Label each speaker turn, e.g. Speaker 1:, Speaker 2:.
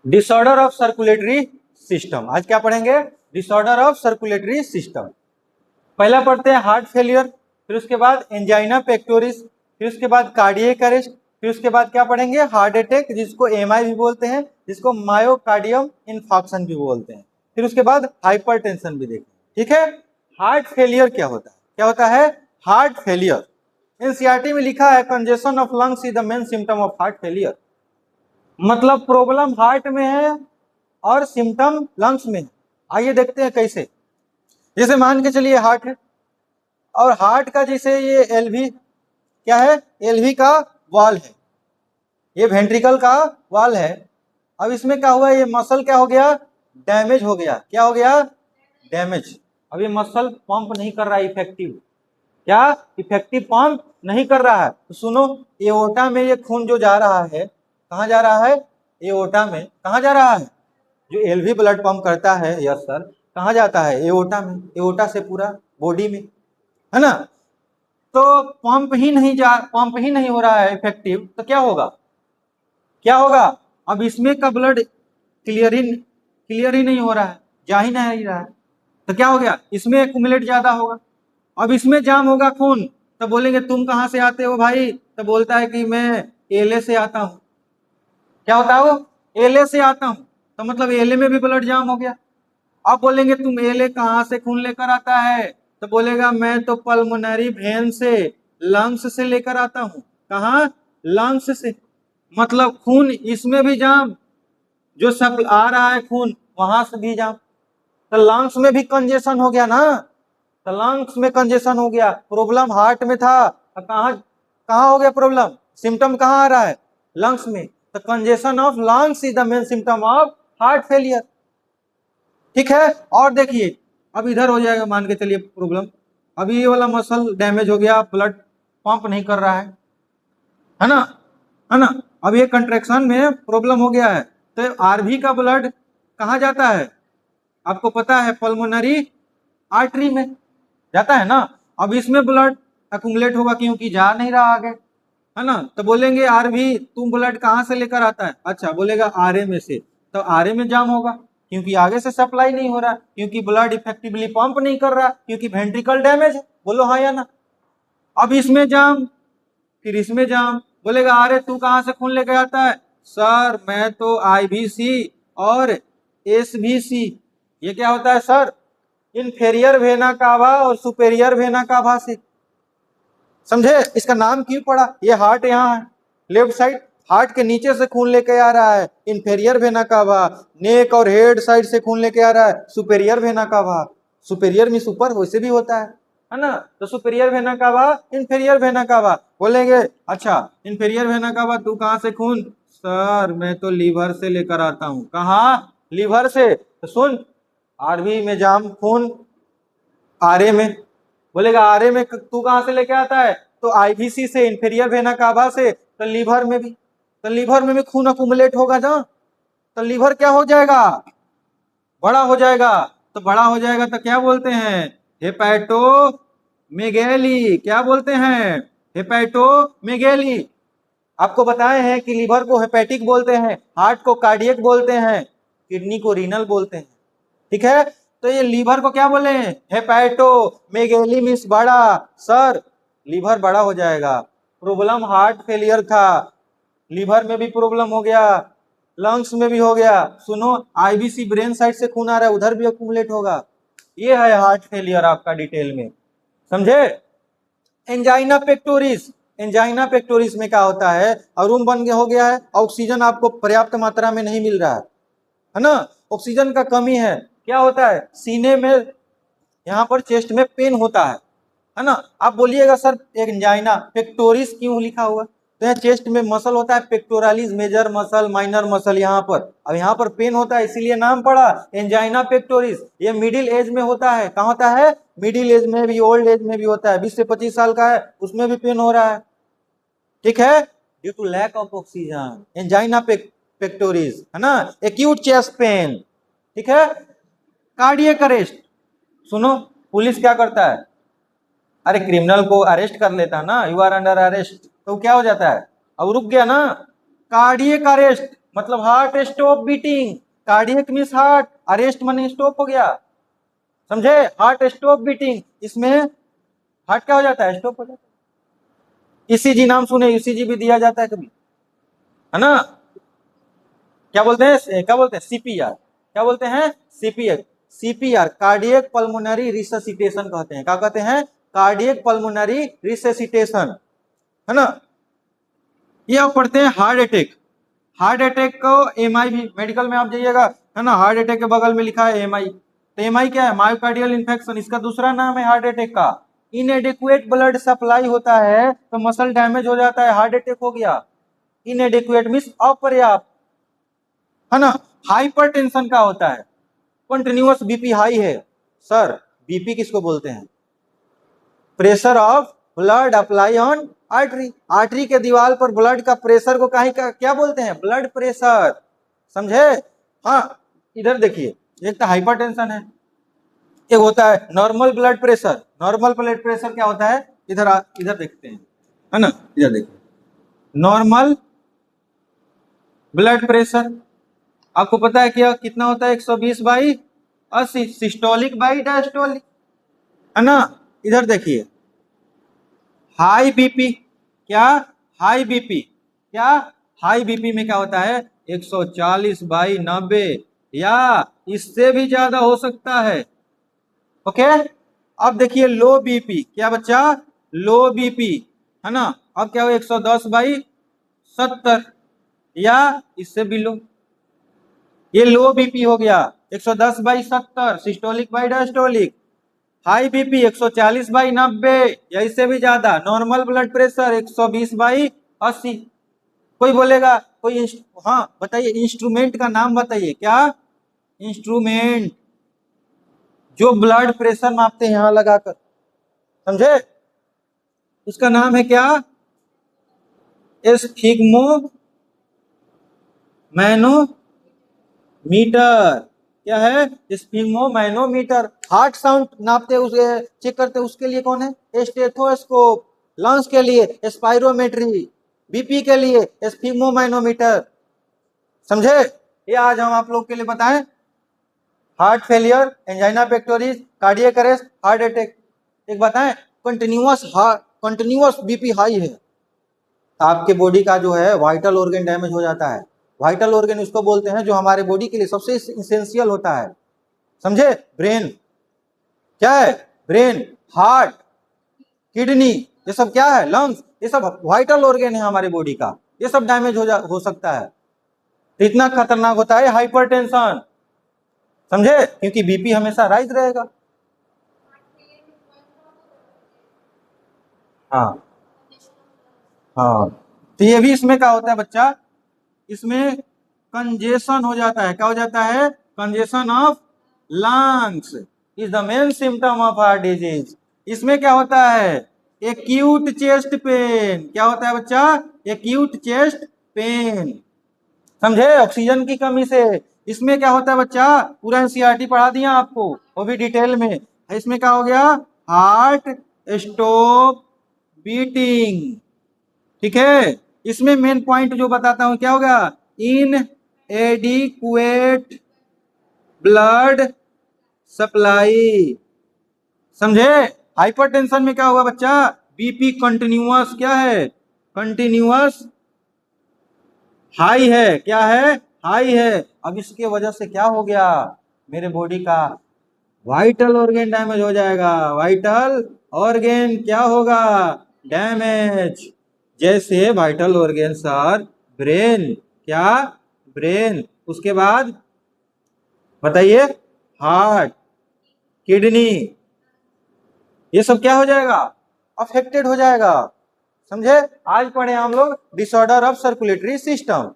Speaker 1: Disorder of circulatory system. आज क्या पढ़ेंगे? Disorder of circulatory system. पहला पढ़ते हैं हार्ट फेलियर, फिर उसके बाद एंजाइना पेक्टोरिस, फिर उसके बाद कार्डियक अरेस्ट, फिर उसके बाद क्या पढ़ेंगे? हार्ट अटैक, जिसको एमआई भी बोलते हैं, जिसको मायोकार्डियम इन्फार्क्शन भी बोलते हैं, फिर उसके बाद हाइपरटेंशन भी देखें। ठीक है। हार्ट फेलियर क्या होता है? क्या होता है हार्ट फेलियर? एनसीईआरटी में लिखा है congestion of lungs is the main symptom of heart failure. मतलब प्रॉब्लम हार्ट में है और सिम्टम लंग्स में है। आइए देखते हैं कैसे। जैसे मान के चलिए हार्ट है, और हार्ट का जैसे ये एलवी क्या है? एलवी का वॉल है, ये वेंट्रिकल का वॉल है। अब इसमें क्या हुआ? ये मसल क्या हो गया? डैमेज हो गया। क्या हो गया? डैमेज। अब ये मसल पंप नहीं कर रहा है इफेक्टिव। क्या? इफेक्टिव पंप नहीं कर रहा है। तो सुनो, एओर्टा में ये खून जो जा रहा है, कहाँ जा रहा है? एओर्टा में। कहाँ जा रहा है? जो एलवी ब्लड पंप करता है, यस सर, कहाँ जाता है? एओर्टा में। एओर्टा से पूरा बॉडी में, है ना? तो पंप ही नहीं हो रहा है इफेक्टिव, तो क्या होगा? क्या होगा? अब इसमें का ब्लड क्लियर ही नहीं हो रहा है, जा ही नहीं रहा है, तो क्या हो गया? इसमें एक्यूमुलेट ज्यादा होगा। अब इसमें जाम होगा खून, तो बोलेंगे तुम कहाँ से आते हो भाई? तो बोलता है कि मैं एलए से आता हूँ। क्या होता है वो? एलए से आता हूँ। तो मतलब एलए में भी ब्लड जाम हो गया। अब बोलेंगे तुम एलए कहाँ से खून लेकर आता है? तो बोलेगा मैं तो पल्मोनरी वेन से, लंग्स से लेकर आता हूँ। कहाँ? लंग्स से। मतलब खून इसमें भी जाम, जो सब आ रहा है खून वहां से भी जाम। तो लंग्स में भी कंजेशन हो गया ना। तो लंग्स में कंजेशन हो गया। प्रॉब्लम हार्ट में था, कहाँ कहाँ हो गया प्रॉब्लम? सिम्टम कहाँ आ रहा है? लंग्स में। तो congestion of lungs is the main symptom of heart failure. ठीक है। और देखिए, अब इधर हो जाएगा, मान के चलिए प्रॉब्लम, अभी ये वाला मसल डैमेज हो गया, ब्लड पंप नहीं कर रहा है ना? है ना? अब ये कंट्रैक्शन में प्रॉब्लम हो गया है, तो आरवी का ब्लड कहाँ जाता है? आपको पता है पल्मोनरी आर्टरी में जाता है ना। अब इसमें ब्लड अकुमुलेट होगा क्योंकि जा नहीं रहा आगे, है ना? तो बोलेंगे आरवी तुम ब्लड कहाँ से लेकर आता है? अच्छा, बोलेगा आरए में से। तो आरए में जाम होगा क्योंकि आगे से सप्लाई नहीं हो रहा, क्योंकि ब्लड इफेक्टिवली पंप नहीं कर रहा, क्योंकि वेंट्रिकल डैमेज है। बोलो हाँ या ना? अब इसमें जाम, फिर इसमें जाम। बोलेगा अरे तू कहाँ से खून लेके आता है? सर मैं तो आईवीसी और एसवीसी। ये क्या होता है सर? इन्फेरियर वेना कावा और सुपेरियर वेना कावा से। समझे इसका नाम क्यों पड़ा? ये हार्ट यहाँ है, लेफ्ट साइड हार्ट के नीचे से खून लेके आ रहा है इन्फेरियर वेना कावा, नेक और हेड साइड से खून लेके आ रहा है सुपेरियर वेना कावा। सुपेरियर में सुपर वैसे भी होता है ना? तो superior vena cava, inferior vena cava. बोलेंगे अच्छा इन्फेरियर वेना कावा तू कहाँ से खून? सर मैं तो लीवर से लेकर आता हूँ। कहाँ? लीवर से। तो सुन, आरवी में जाम खून आरए में। बोलेगा आरए में तू कहां से लेके आता है? तो आईवीसी से, इंफीरियर वेना कावा से। तो लीवर में भी, तो लीवर में भी खून अकुमुलेट होगा ना। तो लीवर क्या हो जाएगा? बड़ा हो जाएगा। तो बड़ा हो जाएगा तो क्या बोलते हैं? हेपेटोमेगैली। क्या बोलते हैं? हेपेटोमेगैली। आपको बताए हैं कि लीवर को हेपेटिक बोलते हैं, हार्ट को कार्डियक बोलते हैं, किडनी को रीनल बोलते हैं। ठीक है। तो ये लीवर को क्या बोले? हेपेटोमेगैली मींस बड़ा। सर लीवर बड़ा हो जाएगा। प्रॉब्लम हार्ट फेलियर था, लीवर में भी प्रॉब्लम हो गया, लंग्स में भी हो गया। सुनो, आईबीसी ब्रेन साइड से खून आ रहा है, उधर भी अक्यूमुलेट होगा। ये है हार्ट फेलियर आपका डिटेल में, समझे? Angina pectoris. एंजाइना पेक्टोरिस में क्या होता है? अरुम बन गया हो गया है, ऑक्सीजन आपको पर्याप्त मात्रा में नहीं मिल रहा है ना? ऑक्सीजन का कमी है। क्या होता है? सीने में, यहाँ पर चेस्ट में पेन होता है ना? आप बोलिएगा सर एंजाइना पेक्टोरिस क्यों लिखा हुआ? तो यहाँ चेस्ट में मसल होता है pectoralis, major muscle, minor muscle, यहाँ पर। अब यहाँ पर पेन होता है इसीलिए नाम पड़ा एंजाइना पेक्टोरिस। ये मिडिल एज में होता है। कहाँ होता है? मिडिल एज में भी, ओल्ड एज में भी होता है। 20 से 25 साल का है उसमें भी पेन हो रहा है। ठीक है। Due to lack of oxygen, angina pectoris, है ना? Acute chest pain. ठीक है। Cardiac arrest. सुनो, पुलिस क्या करता है? अरे क्रिमिनल को अरेस्ट कर लेता है ना, यू आर अंडर अरेस्ट, तो क्या हो जाता है? अब रुक गया ना। कार्डियक अरेस्ट, मतलब heart stop beating, cardiac means heart, arrest माने स्टॉप हो गया, समझे, हार्ट स्टॉप बीटिंग, इसमें हार्ट क्या हो जाता है, स्टॉप हो जाता है। ईसीजी नाम सुने, ईसीजी भी दिया जाता है कभी, है ना, क्या बोलते हैं, क्या बोलते हैं, सीपीआर, क्या बोलते हैं, CPR, CPR cardiac pulmonary resuscitation कहते हैं, क्या कहते हैं, कार्डियक पल्मोनरी रिससिटेशन, है ना। ये आप पढ़ते हैं हार्ट अटैक, हार्ट अटैक को एमआई भी मेडिकल में आप जाइएगा, है ना, हार्ट अटैक के बगल में लिखा है एमआई, तो एमआई क्या है, मायोकार्डियल इन्फेक्शन, इसका दूसरा नाम है हार्ट अटैक का। इनएडिक्वेट ब्लड सप्लाई होता है तो मसल डैमेज हो जाता है, हार्ट अटैक हो गया। इनएडिक्वेट मींस अपर्याप्त, है ना। हाइपरटेंशन का होता है, कंटिन्यूअस बीपी हाई है, सर बीपी किसको बोलते हैं, pressure of blood apply on artery, artery के दीवार पर ब्लड का प्रेशर को क्या बोलते हैं, ब्लड प्रेशर, समझे। हाँ इधर देखिए, एक तो हाइपरटेंशन है, एक होता है normal blood pressure, normal blood pressure क्या होता है, इधर देखते हैं, है ना, इधर देखिए, नॉर्मल ब्लड प्रेशर आपको पता है क्या कितना होता है, 120/80, सिस्टोलिक बाई डायस्टोलिक, है ना। इधर देखिए हाई बीपी, क्या हाई बीपी, क्या हाई बीपी में क्या होता है, 140/90 या इससे भी ज्यादा हो सकता है, ओके। अब देखिए लो बीपी, क्या बच्चा, लो बीपी, है ना, अब क्या हो, 110/70 या इससे भी लो, ये लो बीपी हो गया, 110/70 systolic by diastolic. High BP 140/90 या इससे भी ज्यादा, नॉर्मल ब्लड प्रेशर 120/80। कोई बोलेगा कोई, हाँ बताइए इंस्ट्रूमेंट का नाम बताइए, क्या इंस्ट्रूमेंट जो ब्लड प्रेशर मापते हैं यहां लगाकर, समझे, उसका नाम है क्या, एस्फिग्मो मैनोमीटर, क्या है, स्पिग्मो मैनोमीटर। हार्ट साउंड नापते उसे चेक करते उसके लिए कौन है, स्टेथोस्कोप। लंग्स के लिए स्पाइरोमेट्री, बीपी के लिए स्पिग्मो मैनोमीटर, समझे। ये आज हम आप लोग के लिए बताएं, heart failure, angina pectoris, cardiac arrest, heart attack. एक बताएं, कंटिन्यूअस बीपी हाई है, आपके बॉडी का जो है वाइटल ऑर्गन डैमेज हो जाता है। वाइटल ऑर्गन उसको बोलते हैं जो हमारे बॉडी के लिए सबसे इसेंशियल होता है, समझे, ब्रेन, क्या है, ब्रेन, हार्ट, किडनी, ये सब क्या है, लंग्स, ये सब वाइटल ऑर्गन है हमारे बॉडी का, ये सब डैमेज हो सकता है। तो इतना खतरनाक होता है हाइपरटेंशन, समझे, क्योंकि बीपी हमेशा राइज रहेगा। हाँ हाँ, तो ये भी इसमें क्या होता है बच्चा, इसमें कंजेशन हो जाता है, क्या हो जाता है, congestion of lungs is the main symptom of heart disease. इसमें क्या होता है, एक्यूट चेस्ट पेन, क्या होता है बच्चा, एक्यूट चेस्ट पेन, समझे, ऑक्सीजन की कमी से। इसमें क्या होता है बच्चा, पूरा एनसीईआरटी पढ़ा दिया आपको, वो भी डिटेल में। इसमें क्या हो गया, हार्ट स्टॉप बीटिंग, ठीक है। इसमें मेन पॉइंट जो बताता हूं क्या होगा, इन एडिक्वेट ब्लड सप्लाई, समझे। हाइपरटेंशन में क्या होगा बच्चा, बीपी कंटिन्यूअस, क्या है, कंटिन्यूअस हाई है, क्या है, हाई है। अब इसके वजह से क्या हो गया, मेरे बॉडी का वाइटल ऑर्गन डैमेज हो जाएगा, वाइटल ऑर्गन क्या होगा, डैमेज, जैसे वाइटल ऑर्गन सर, ब्रेन, क्या, ब्रेन, उसके बाद बताइए हार्ट, किडनी, ये सब क्या हो जाएगा, अफेक्टेड हो जाएगा, समझे। आज पढ़े हम लोग डिसऑर्डर ऑफ सर्कुलेटरी सिस्टम।